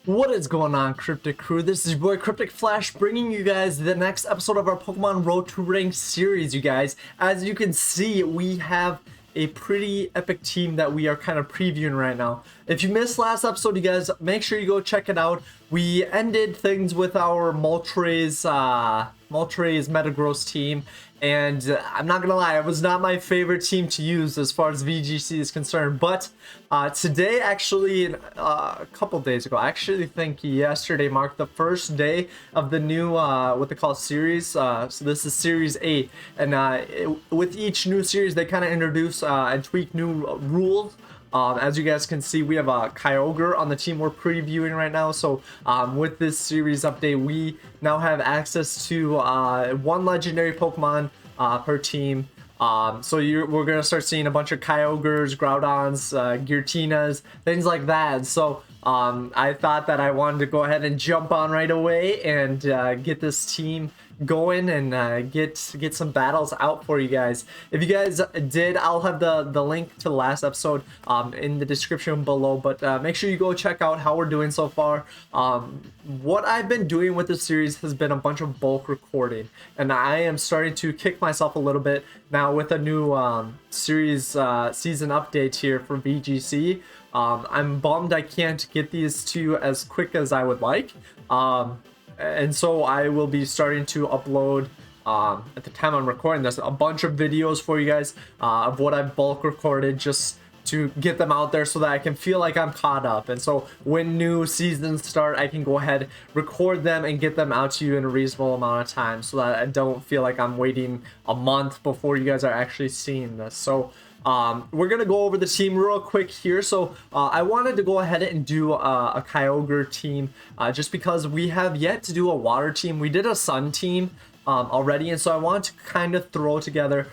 What is going on, Cryptic Crew? This is your boy Cryptic Flash bringing you guys the next episode of our Pokemon Road to Rank series, you guys. As you can see, we have a pretty epic team that we are kind of previewing right now. If you missed last episode, you guys, make sure you go check it out. We ended things with our Moltres Metagross team, and I'm not gonna lie, it was not my favorite team to use as far as VGC is concerned. But today, actually, a couple days ago, I actually think yesterday marked the first day of the new what they call series. So this is Series 8, and with each new series, they kind of introduce and tweak new rules. As you guys can see, we have a Kyogre on the team we're previewing right now. So with this series update, we now have access to one legendary Pokemon per team. So we're going to start seeing a bunch of Kyogres, Groudons, Girautinas, things like that. So I thought that I wanted to go ahead and jump on right away and get this team going and get some battles out for you guys. If you guys did, I'll have the link to the last episode in the description below, but make sure you go check out how we're doing so far. What I've been doing with this series has been a bunch of bulk recording, and I am starting to kick myself a little bit now with a new series season update here for VGC. I'm bummed I can't get these to you as quick as I would like. And so I will be starting to upload at the time I'm recording this a bunch of videos for you guys of what I've bulk recorded, just to get them out there so that I can feel like I'm caught up. And so when new seasons start, I can go ahead, record them, and get them out to you in a reasonable amount of time so that I don't feel like I'm waiting a month before you guys are actually seeing this. So we're gonna go over the team real quick here. So I wanted to go ahead and do a Kyogre team just because we have yet to do a water team. We did a sun team already, and so I want to kind of throw together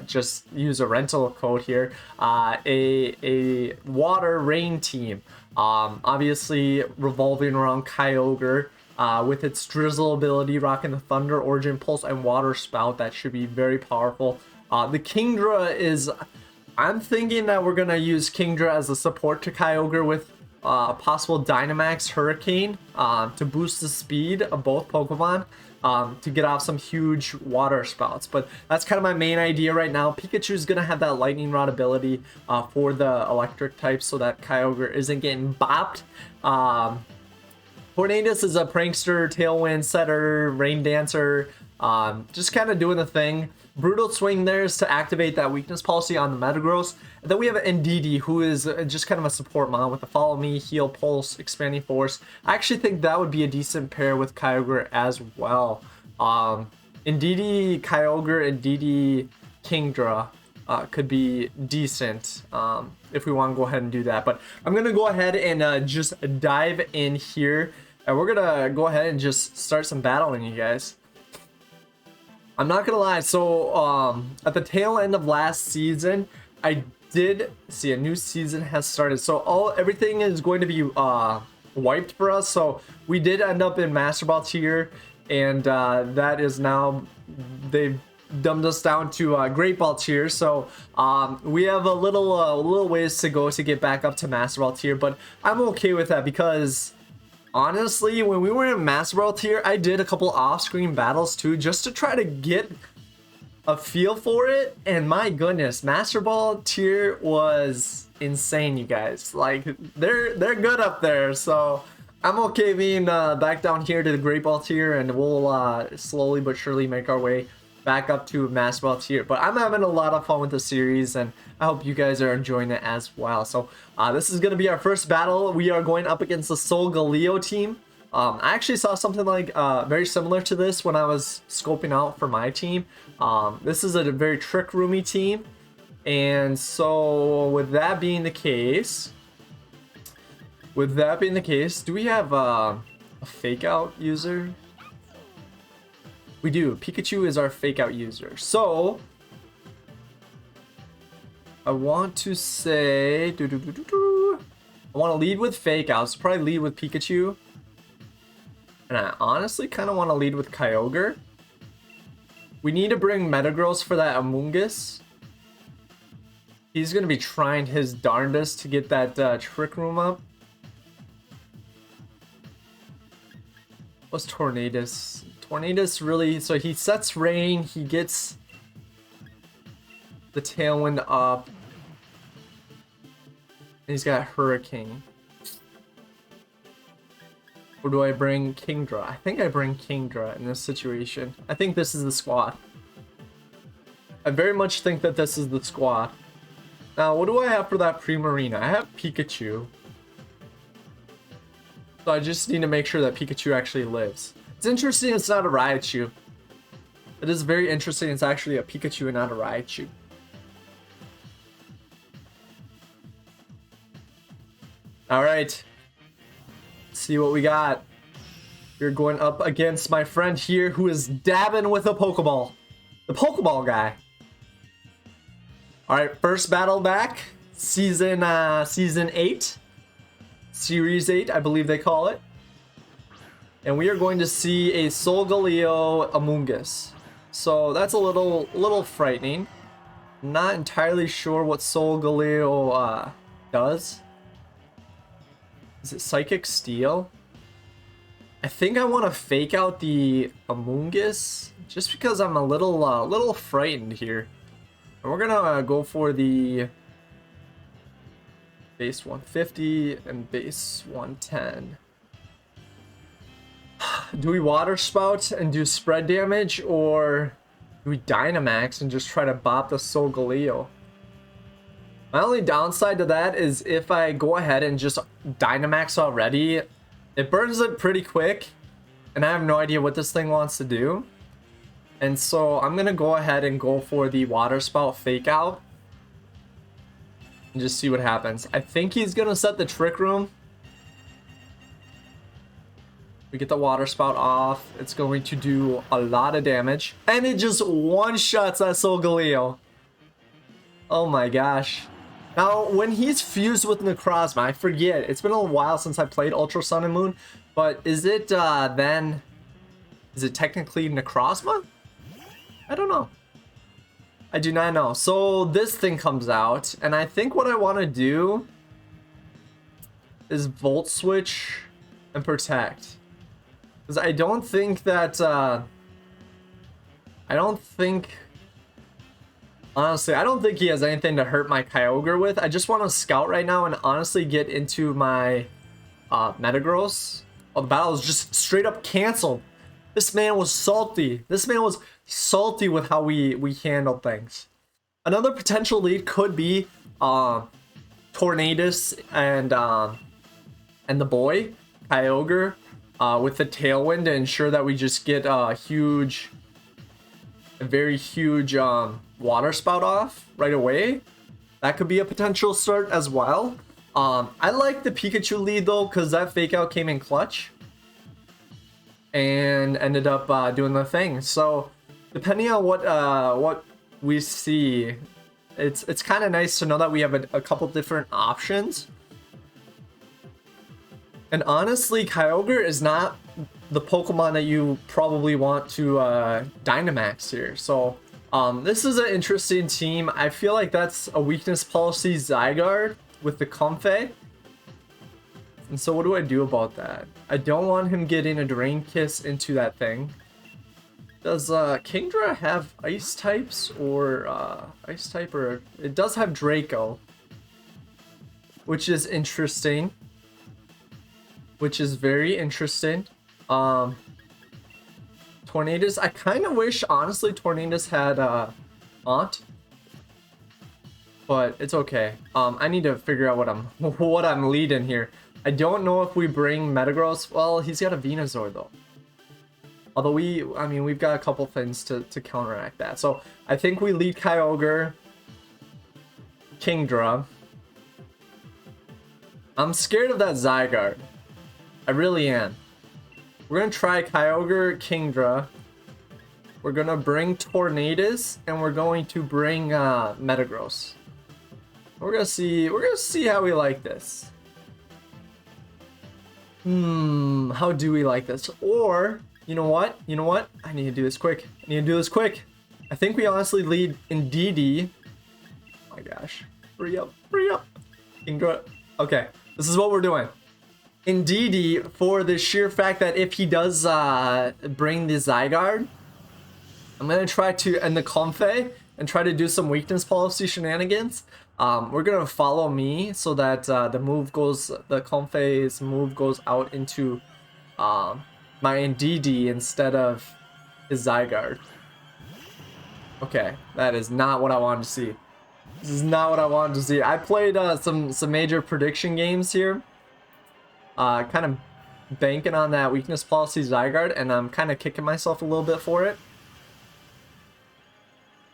just use a rental code here, a water rain team, obviously revolving around Kyogre. With its Drizzle ability, rocking the Thunder, Origin Pulse, and Water Spout. That should be very powerful. The Kingdra is... I'm thinking that we're going to use Kingdra as a support to Kyogre with possible Dynamax Hurricane to boost the speed of both Pokemon to get off some huge water spouts. But that's kind of my main idea right now. Pikachu is going to have that Lightning Rod ability for the electric type so that Kyogre isn't getting bopped. Tornadus is a prankster, tailwind setter, rain dancer, just kind of doing the thing. Brutal Swing there is to activate that weakness policy on the Metagross. And then we have an Ndidi, who is just kind of a support mon with the Follow Me, Heal, Pulse, Expanding Force. I actually think that would be a decent pair with Kyogre as well. Ndidi, Kyogre, Ndidi, Kingdra could be decent if we want to go ahead and do that. But I'm going to go ahead and just dive in here. And we're going to go ahead and just start some battling, you guys. I'm not gonna lie, so at the tail end of last season, I did see a new season has started. So everything is going to be wiped for us. So we did end up in Masterball tier, and that is now, they've dumbed us down to Great Ball tier. So we have a little ways to go to get back up to Masterball tier, but I'm okay with that because honestly, when we were in Masterball tier, I did a couple off-screen battles too, just to try to get a feel for it. And my goodness, Masterball tier was insane, you guys. Like, they're good up there. So I'm okay being back down here to the Great Ball tier, and we'll slowly but surely make our way back up to Masterball tier. But I'm having a lot of fun with the series, and I hope you guys are enjoying it as well. So this is going to be our first battle. We are going up against the Solgaleo team. I actually saw something like very similar to this when I was scoping out for my team. This is a very Trick Roomy team. And so with that being the case, do we have a fake out user? We do. Pikachu is our fake out user. So I want to say, I want to lead with fake outs. Probably lead with Pikachu. And I honestly kind of want to lead with Kyogre. We need to bring Metagross for that Amoonguss. He's going to be trying his darndest to get that Trick Room up. What's Tornadus? Tornadus really, so he sets rain, he gets the Tailwind up. And he's got Hurricane. Or do I bring Kingdra? I think I bring Kingdra in this situation. I think this is the squad. I very much think that this is the squad. Now, what do I have for that Primarina? I have Pikachu. So I just need to make sure that Pikachu actually lives. It's interesting it's not a Raichu. It is very interesting it's actually a Pikachu and not a Raichu. Alright. Let's see what we got. We're going up against my friend here who is dabbing with a Pokeball. The Pokeball guy. Alright, first battle back. Season 8. Series 8, I believe they call it. And we are going to see a Solgaleo Amoonguss. So that's a little frightening. Not entirely sure what Solgaleo does. Is it Psychic Steel? I think I want to fake out the Amoonguss just because I'm a little frightened here. And we're gonna go for the base 150 and base 110. Do we Water Spout and do spread damage, or do we Dynamax and just try to bop the Solgaleo? My only downside to that is if I go ahead and just Dynamax already, it burns it pretty quick, and I have no idea what this thing wants to do. And so I'm gonna go ahead and go for the Water Spout Fake Out and just see what happens. I think he's gonna set the Trick Room. We get the Water Spout off. It's going to do a lot of damage, and it just one-shots that Solgaleo. Oh my gosh. Now, when he's fused with Necrozma, I forget. It's been a while since I played Ultra Sun and Moon, but is it then... Is it technically Necrozma? I don't know. I do not know. So this thing comes out, and I think what I want to do is Volt Switch and Protect. Because I don't think that... Honestly, I don't think he has anything to hurt my Kyogre with. I just want to scout right now and honestly get into my Metagross. Oh, the battle is just straight up canceled. This man was salty. This man was salty with how we handled things. Another potential lead could be Tornadus and the boy, Kyogre, with the Tailwind to ensure that we just get a very huge Water Spout off right away. That could be a potential start as well. I like the Pikachu lead though, because that Fake Out came in clutch and ended up doing the thing. So depending on what we see, it's kind of nice to know that we have a couple different options. And honestly, Kyogre is not the Pokemon that you probably want to Dynamax here. So this is an interesting team. I feel like that's a weakness policy Zygarde with the Comfey. And so what do I do about that? I don't want him getting a Drain Kiss into that thing. Does Kingdra have Ice types or Ice type, or it does have Draco, which is interesting. Which is very interesting. Tornadus, I kind of wish, honestly, Tornadus had Aunt, but it's okay. I need to figure out what I'm leading here. I don't know if we bring Metagross. Well, he's got a Venusaur though. Although we've got a couple things to counteract that. So I think we lead Kyogre, Kingdra. I'm scared of that Zygarde. I really am. We're gonna try Kyogre, Kingdra. We're gonna bring Tornadus, and we're going to bring Metagross. We're gonna see how we like this. How do we like this? Or you know what? I need to do this quick. I think we honestly lead in DD. Oh my gosh. Hurry up. Kingdra. Okay, this is what we're doing. Indeedy for the sheer fact that if he does bring the Zygarde, I'm gonna try to end the Comfey and try to do some weakness policy shenanigans. We're gonna follow me so that the Comfey's move goes out into my Indeedee instead of his Zygarde. Okay, that is not what I wanted to see. This is not what I wanted to see. I played some major prediction games here. Kind of banking on that weakness policy Zygarde, and I'm kind of kicking myself a little bit for it.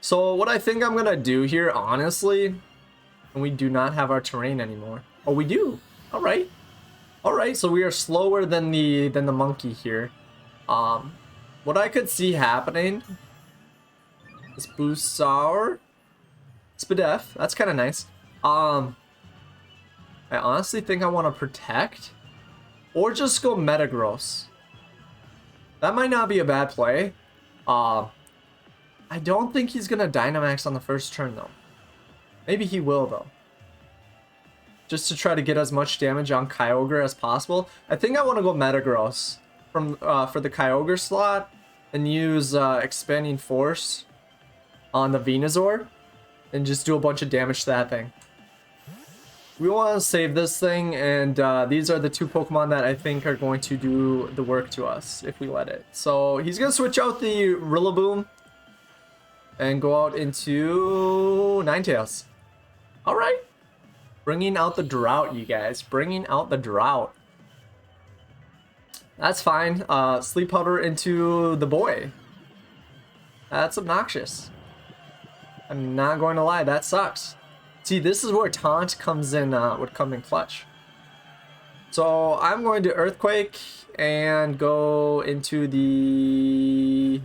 So what I think I'm gonna do here, honestly, and we do not have our terrain anymore. Oh, we do. All right. All right. So we are slower than the monkey here. What I could see happening is boost Sour, Spadef. That's kind of nice. I honestly think I want to protect. Or just go Metagross. That might not be a bad play. I don't think he's gonna Dynamax on the first turn though. Maybe he will though. Just to try to get as much damage on Kyogre as possible. I think I want to go Metagross from for the Kyogre slot and use Expanding Force on the Venusaur and just do a bunch of damage to that thing. We want to save this thing, and these are the two Pokemon that I think are going to do the work to us if we let it. So he's going to switch out the Rillaboom and go out into Ninetales. All right. Bringing out the drought, you guys. Bringing out the drought. That's fine. Sleep Powder into the boy. That's obnoxious. I'm not going to lie. That sucks. See, this is where Taunt comes in, would come in clutch. So I'm going to Earthquake and go into the...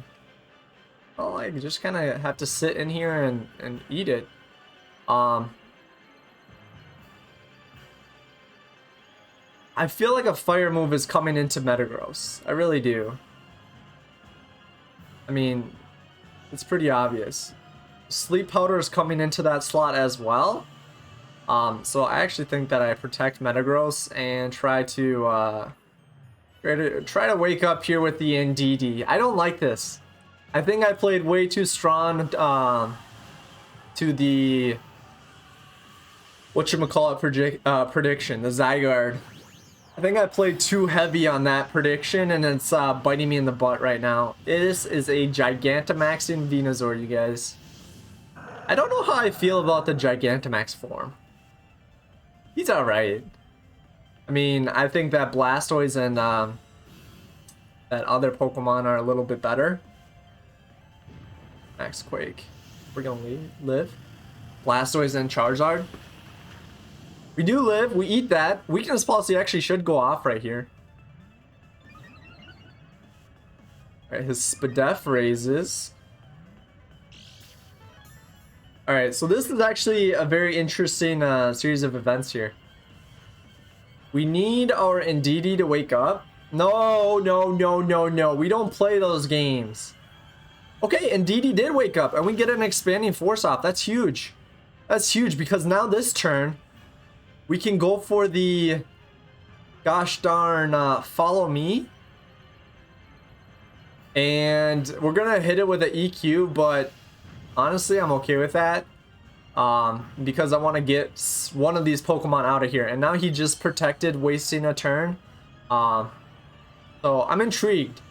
Well, I just kind of have to sit in here and eat it. I feel like a fire move is coming into Metagross. I really do. I mean, it's pretty obvious. Sleep Powder is coming into that slot as well. So I actually think that I protect Metagross and try to wake up here with the Indeedee. I don't like this. I think I played way too strong to the prediction, the Zygarde. I think I played too heavy on that prediction, and it's biting me in the butt right now. This is a Gigantamaxing Venusaur, you guys. I don't know how I feel about the Gigantamax form. He's alright. I mean, I think that Blastoise and that other Pokemon are a little bit better. Max Quake. We're gonna live. Blastoise and Charizard. We do live. We eat that. Weakness policy actually should go off right here. Alright, his Spadef raises. Alright, so this is actually a very interesting series of events here. We need our Indeedee to wake up. No. We don't play those games. Okay, Indeedee did wake up, and we get an Expanding Force off. That's huge. That's huge, because now this turn, we can go for the gosh darn Follow Me. And we're going to hit it with an EQ, but honestly, I'm okay with that. Because I want to get one of these Pokemon out of here. And now he just protected, wasting a turn. So I'm intrigued.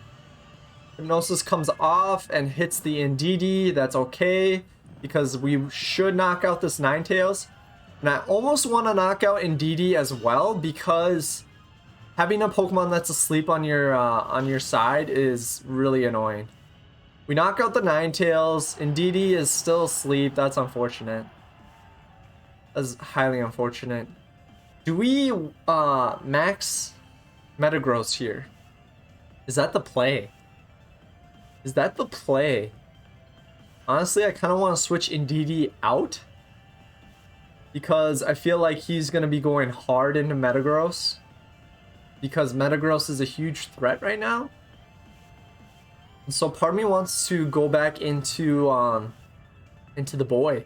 Hypnosis comes off and hits the Indeedee. That's okay, because we should knock out this Ninetales. And I almost want to knock out Indeedee as well, because having a Pokemon that's asleep on your side is really annoying. We knock out the Ninetales. Indeedee is still asleep. That's unfortunate. That's highly unfortunate. Do we max Metagross here? Is that the play? Is that the play? Honestly, I kind of want to switch Indeedee out, because I feel like he's going to be going hard into Metagross, because Metagross is a huge threat right now. And so part of me wants to go back into the boy,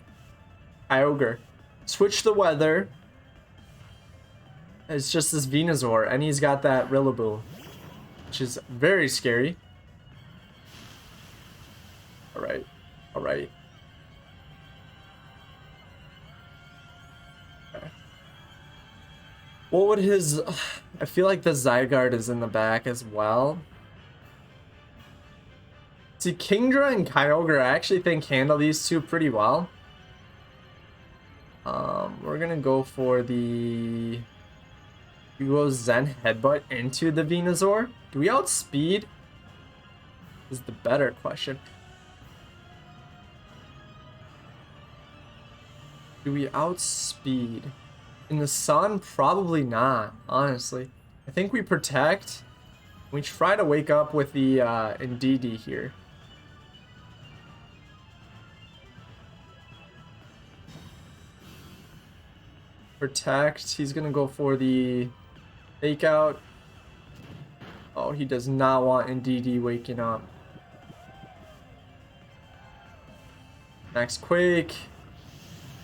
Kyogre. Switch the weather. It's just this Venusaur, and he's got that Rillaboom, which is very scary. Alright. Alright. Okay. What would his... I feel like the Zygarde is in the back as well. See, Kingdra and Kyogre, I actually think handle these two pretty well. We're gonna go for the... We go Zen Headbutt into the Venusaur. Do we outspeed? Is the better question. Do we outspeed? In the sun? Probably not, honestly. I think we protect. We try to wake up with the Indeedee here. Protect. He's gonna go for the fake out. Oh, he does not want Indeedee waking up. Max Quake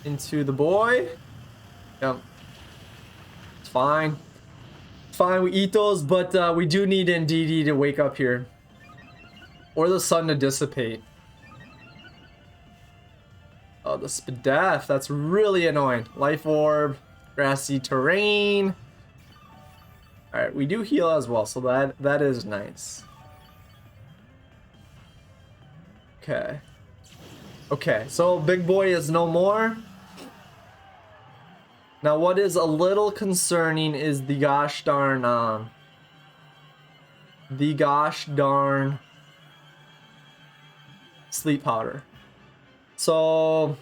into the boy. Yep. It's fine. It's fine, we eat those, but we do need Indeedee to wake up here. Or the sun to dissipate. Oh, the Spadef. That's really annoying. Life Orb. Grassy terrain. Alright, we do heal as well, so that is nice. Okay. Okay, so big boy is no more. Now what is a little concerning is the gosh darn sleep powder. So,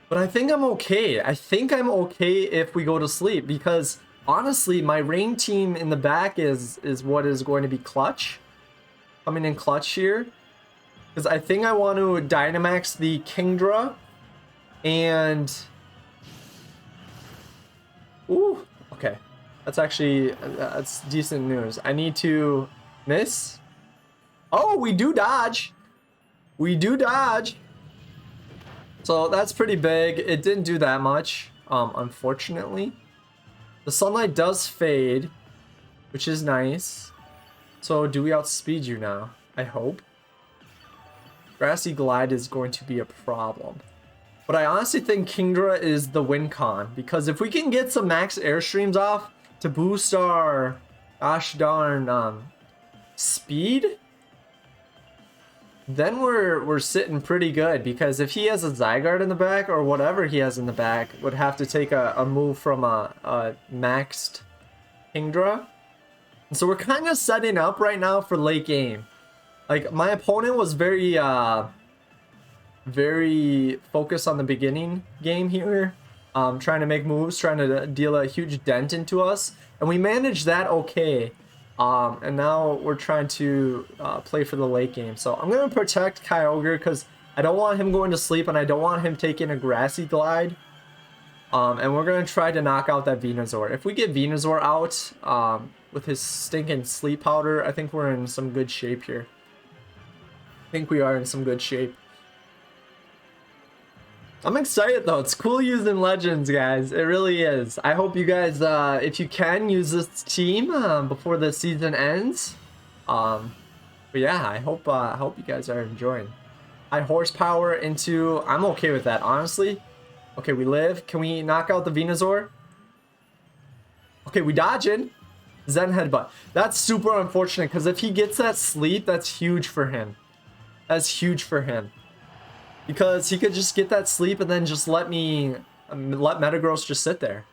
but I think I'm okay. I think I'm okay if we go to sleep, because honestly, my rain team in the back is what is going to be clutch. Coming in clutch here. Because I think I want to Dynamax the Kingdra. And... Ooh, okay. That's actually... That's decent news. I need to miss. Oh, we do dodge. We do dodge. So that's pretty big. It didn't do that much, unfortunately. The sunlight does fade, which is nice. So do we outspeed you now? I hope. Grassy Glide is going to be a problem. But I honestly think Kingdra is the win con, because if we can get some max airstreams off to boost our gosh darn speed, then we're sitting pretty good, because if he has a Zygarde in the back, or whatever he has in the back, would have to take a move from a maxed Kingdra. And so we're kind of setting up right now for late game. Like, my opponent was very focused on the beginning game here, trying to make moves, trying to deal a huge dent into us, and we managed that okay. And now we're trying to play for the late game. So I'm going to protect Kyogre because I don't want him going to sleep, and I don't want him taking a Grassy Glide. And we're going to try to knock out that Venusaur. If we get Venusaur out with his stinking sleep powder, I think we're in some good shape here. I think we are in some good shape. I'm excited though. It's cool using Legends, guys. It really is. I hope you guys, if you can, use this team before the season ends. But yeah, I hope you guys are enjoying. High horsepower into... I'm okay with that, honestly. Okay, we live. Can we knock out the Venusaur? Okay, we dodging. Zen Headbutt. That's super unfortunate, because if he gets that sleep, that's huge for him. That's huge for him. Because he could just get that sleep and then just let Metagross just sit there.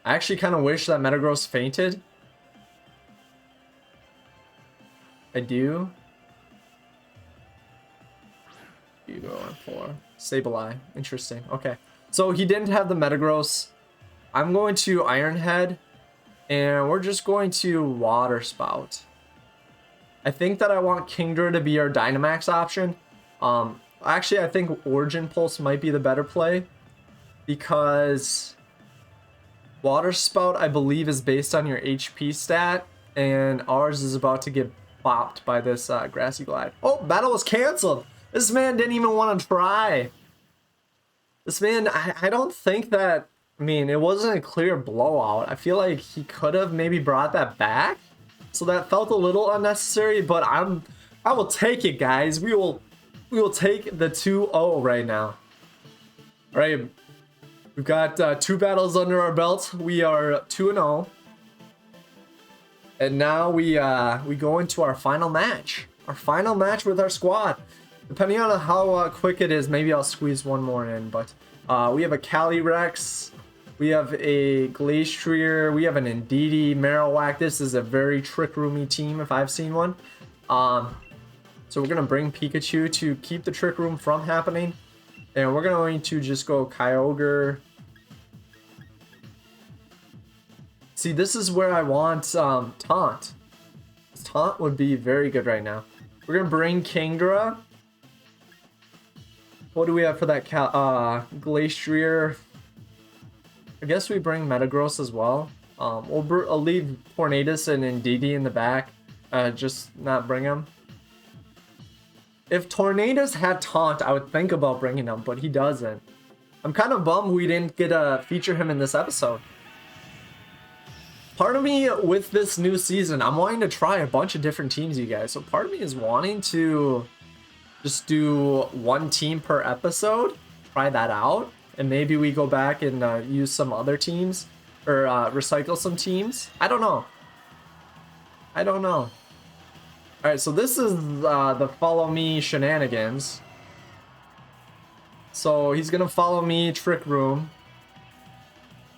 I actually kind of wish that Metagross fainted. I do. You go on for Sableye. Interesting. Okay. So he didn't have the Metagross. I'm going to Iron Head. And we're just going to Water Spout. I think that I want Kingdra to be our Dynamax option. Actually, I think Origin Pulse might be the better play, because Water Spout, I believe, is based on your HP stat, and ours is about to get bopped by this Grassy Glide. Oh, battle was canceled. This man didn't even want to try. This man, I don't think that, I mean, it wasn't a clear blowout. I feel like he could have maybe brought that back. So that felt a little unnecessary, but I will take it, guys. We will take the 2-0 right now. All right. We've got 2 battles under our belt. We are 2-0. And now we go into our final match. Our final match with our squad. Depending on how quick it is, maybe I'll squeeze one more in. But we have a Calyrex. We have a Glastrier. We have an Indeedee, Marowak. This is a very trick roomy team if I've seen one. So we're going to bring Pikachu to keep the trick room from happening. And we're going to just go Kyogre. See, this is where I want Taunt. Taunt would be very good right now. We're going to bring Kingdra. What do we have for that Glastrier? I guess we bring Metagross as well. I'll leave Tornadus and Indeedee in the back. Just not bring him. If Tornadus had Taunt, I would think about bringing him, but he doesn't. I'm kind of bummed we didn't get to feature him in this episode. Part of me with this new season, I'm wanting to try a bunch of different teams, you guys. So part of me is wanting to just do one team per episode, try that out, and maybe we go back and use some other teams or recycle some teams. I don't know. All right, so this is the follow me shenanigans. So he's gonna follow me Trick Room.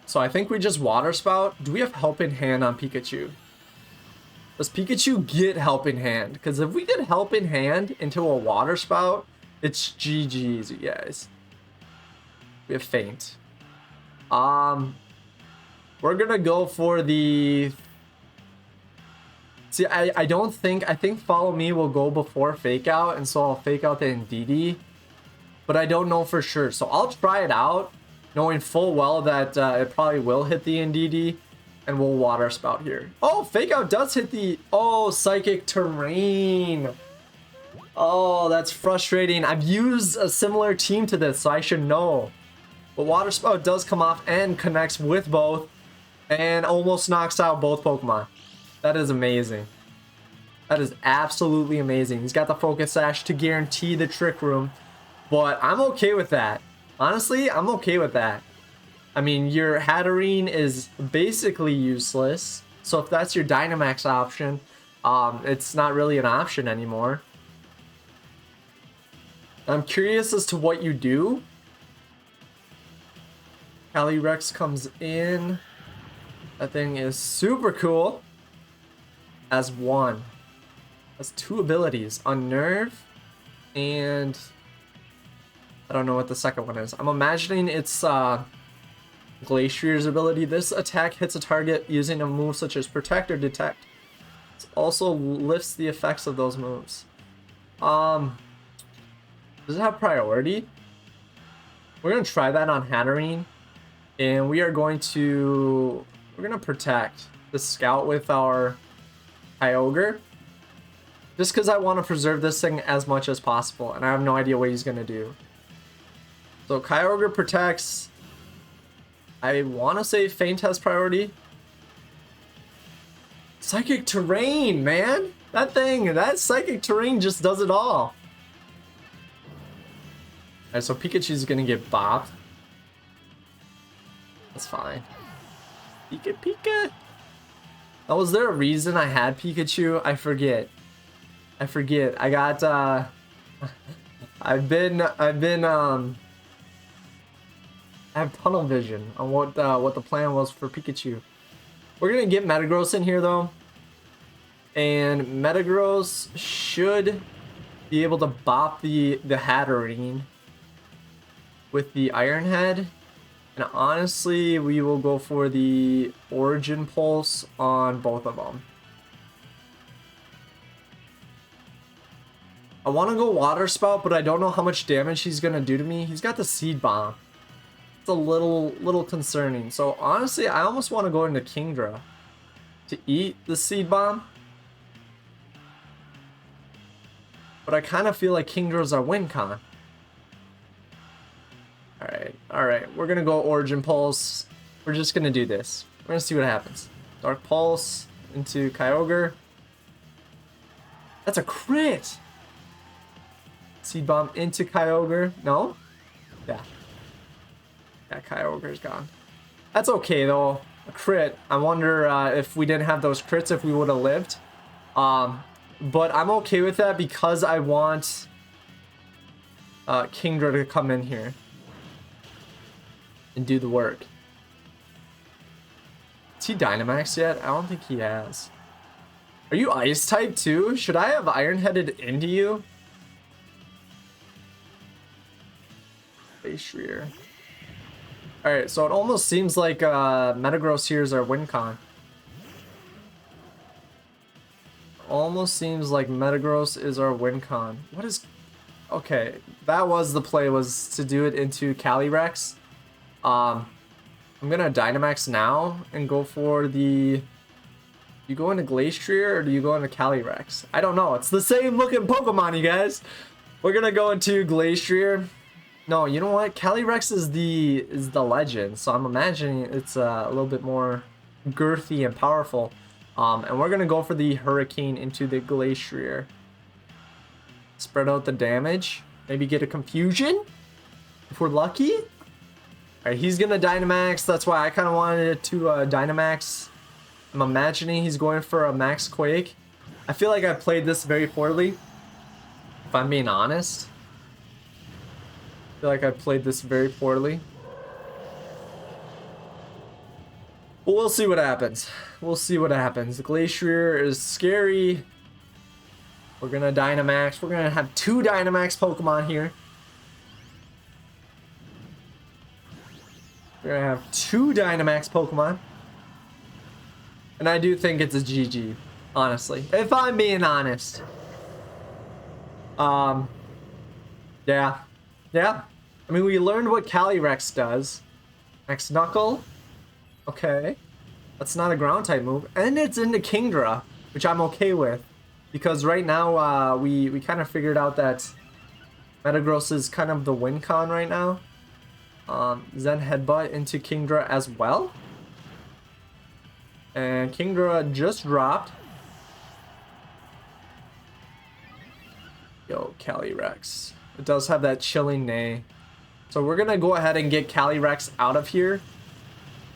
So I think we just Water Spout. Do we have Helping Hand on Pikachu? Does Pikachu get Helping Hand? Because if we get Helping Hand into a Water Spout, it's GG's, you guys. We have Faint. We're gonna go for the... See, I think Follow Me will go before Fake Out, and so I'll Fake Out the Indeedee. But I don't know for sure. So I'll try it out, knowing full well that it probably will hit the Indeedee, and we'll Water Spout here. Oh, Fake Out does hit the... Oh, Psychic Terrain. Oh, that's frustrating. I've used a similar team to this, so I should know. But Water Spout does come off and connects with both, and almost knocks out both Pokemon. That is amazing. That is absolutely amazing. He's got the Focus Sash to guarantee the Trick Room, but I'm okay with that. Honestly, I'm okay with that. I mean, your Hatterene is basically useless, so if that's your Dynamax option, it's not really an option anymore. I'm curious as to what you do. Calyrex comes in. That thing is super cool. As one. Has 2 abilities. Unnerve and... I don't know what the second one is. I'm imagining it's Glacier's ability. This attack hits a target using a move such as Protect or Detect. It also lifts the effects of those moves. Does it have priority? We're going to try that on Hatterene. And we are going to... We're going to protect the Scout with our Kyogre. Just because I want to preserve this thing as much as possible. And I have no idea what he's going to do. So Kyogre protects. I want to say Faint has priority. Psychic Terrain, man. That Psychic Terrain just does it all. Alright, so Pikachu's going to get bopped. That's fine. Pika. Oh, was there a reason I had Pikachu? I forget. I got I have tunnel vision on what the plan was for Pikachu. We're gonna get Metagross in here though, and Metagross should be able to bop the Hatterene with the Iron Head. And honestly, we will go for the Origin Pulse on both of them. I want to go Water Spout, but I don't know how much damage he's going to do to me. He's got the Seed Bomb. It's a little concerning. So honestly, I almost want to go into Kingdra to eat the Seed Bomb. But I kind of feel like Kingdra's our win con. Alright. Alright, we're gonna go Origin Pulse. We're just gonna do this. We're gonna see what happens. Dark Pulse into Kyogre. That's a crit! Seed Bomb into Kyogre. No? Yeah. Yeah, Kyogre's gone. That's okay though. A crit. I wonder if we didn't have those crits, if we would have lived. But I'm okay with that because I want Kingdra to come in here and do the work. Is he Dynamax yet? I don't think he has. Are you Ice type too? Should I have Iron-Headed into you? Glacier. Alright, so it almost seems like Metagross here is our win con. Almost seems like Metagross is our win con. What is... Okay, that was the play, was to do it into Calyrex. I'm gonna Dynamax now and go for the... You go into Glacier or do you go into Calyrex? I don't know. It's the same looking Pokemon, you guys. We're gonna go into Glacier. No, you know what? Calyrex is the legend, so I'm imagining it's a little bit more girthy and powerful. And we're gonna go for the Hurricane into the Glacier. Spread out the damage. Maybe get a Confusion if we're lucky. Alright, he's gonna Dynamax. That's why I kind of wanted it to Dynamax. I'm imagining he's going for a Max Quake. I feel like I played this very poorly, if I'm being honest. I feel like I played this very poorly. But we'll see what happens. We'll see what happens. Glacier is scary. We're gonna Dynamax. We're gonna have 2 Dynamax Pokemon here. We're gonna have 2 Dynamax Pokemon. And I do think it's a GG, honestly. If I'm being honest. Yeah. Yeah. I mean, we learned what Calyrex does. Max Knuckle. Okay. That's not a ground type move. And it's into Kingdra, which I'm okay with. Because right now, we kind of figured out that Metagross is kind of the win con right now. Zen Headbutt into Kingdra as well. And Kingdra just dropped. Yo, Calyrex. It does have that chilling neigh. So we're gonna go ahead and get Calyrex out of here.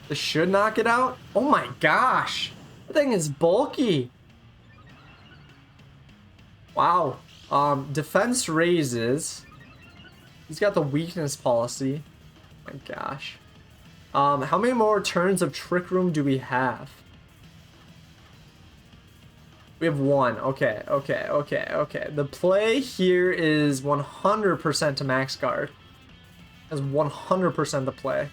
This should knock it out. Oh my gosh. That thing is bulky. Wow. Defense raises. He's got the weakness policy. Oh my gosh. How many more turns of Trick Room do we have? We have 1. Okay. The play here is 100% to max guard. That's 100% the play.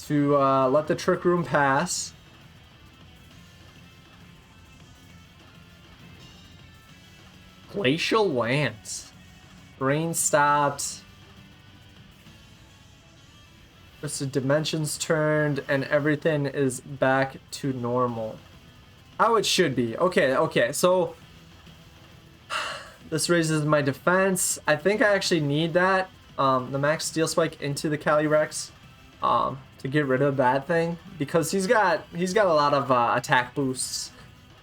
To let the Trick Room pass. Glacial Lance. Rain stopped. Just the dimensions turned and everything is back to normal. How it should be. Okay, so this raises my defense. I think I actually need that. The max steel spike into the Calyrex to get rid of that thing because he's got a lot of attack boosts.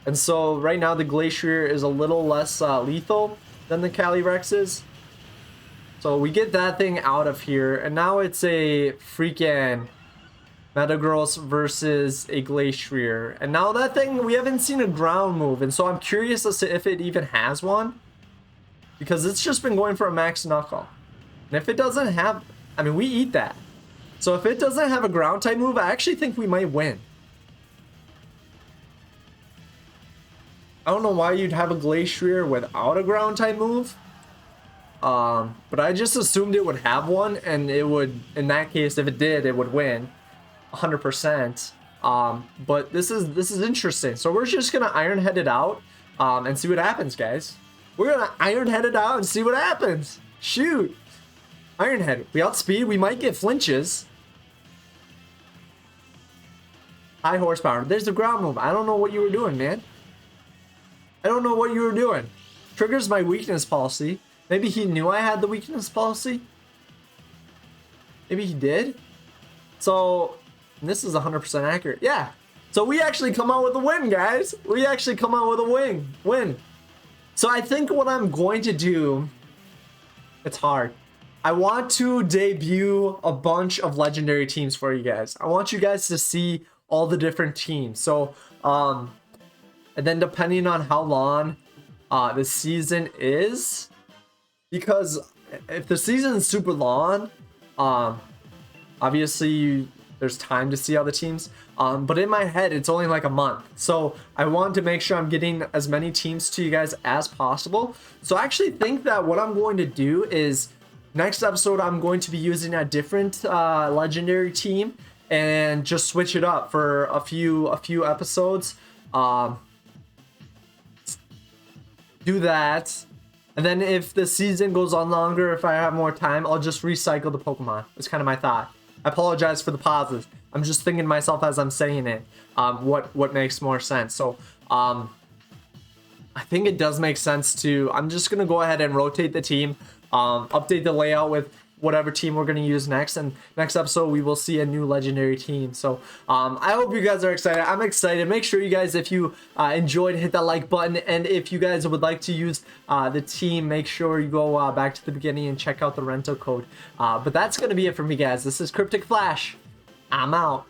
And so right now the Glacier is a little less lethal than the Calyrex is. So we get that thing out of here, and now it's a freaking Metagross versus a Glacier. And now that thing, we haven't seen a ground move, and so I'm curious as to if it even has one. Because it's just been going for a Max Knuckle. And if it doesn't have, I mean, we eat that. So if it doesn't have a ground type move, I actually think we might win. I don't know why you'd have a Glacier without a ground type move. But I just assumed it would have one, and it would, in that case, if it did, it would win 100%. But this is interesting. So we're just gonna Iron-Head it out and see what happens, guys. We're gonna Iron-Head it out and see what happens. Shoot. Iron-Head. We outspeed. We might get flinches. High horsepower. There's the ground move. I don't know what you were doing, man. I don't know what you were doing. triggers my weakness policy. Maybe he knew I had the weakness policy. Maybe he did. So this is 100% accurate. Yeah. So we actually come out with a win, guys. We actually come out with a win. So I think what I'm going to do, it's hard. I want to debut a bunch of legendary teams for you guys. I want you guys to see all the different teams. So, and then depending on how long the season is, because if the season is super long, obviously there's time to see all the teams. But in my head, it's only like a month. So I want to make sure I'm getting as many teams to you guys as possible. So I actually think that what I'm going to do is next episode, I'm going to be using a different legendary team and just switch it up for a few episodes. Do that. And then if the season goes on longer, if I have more time, I'll just recycle the Pokemon. It's kind of my thought. I apologize for the pauses. I'm just thinking to myself as I'm saying it, what makes more sense. So I think it does make sense to, I'm just going to go ahead and rotate the team, update the layout with whatever team we're going to use next, and next episode we will see a new legendary team. So I hope you guys are excited. I'm excited. Make sure you guys, if you enjoyed, hit that like button, and if you guys would like to use the team, make sure you go back to the beginning and check out the rental code. But that's going to be it for me, guys. This is Cryptic Flash. I'm out.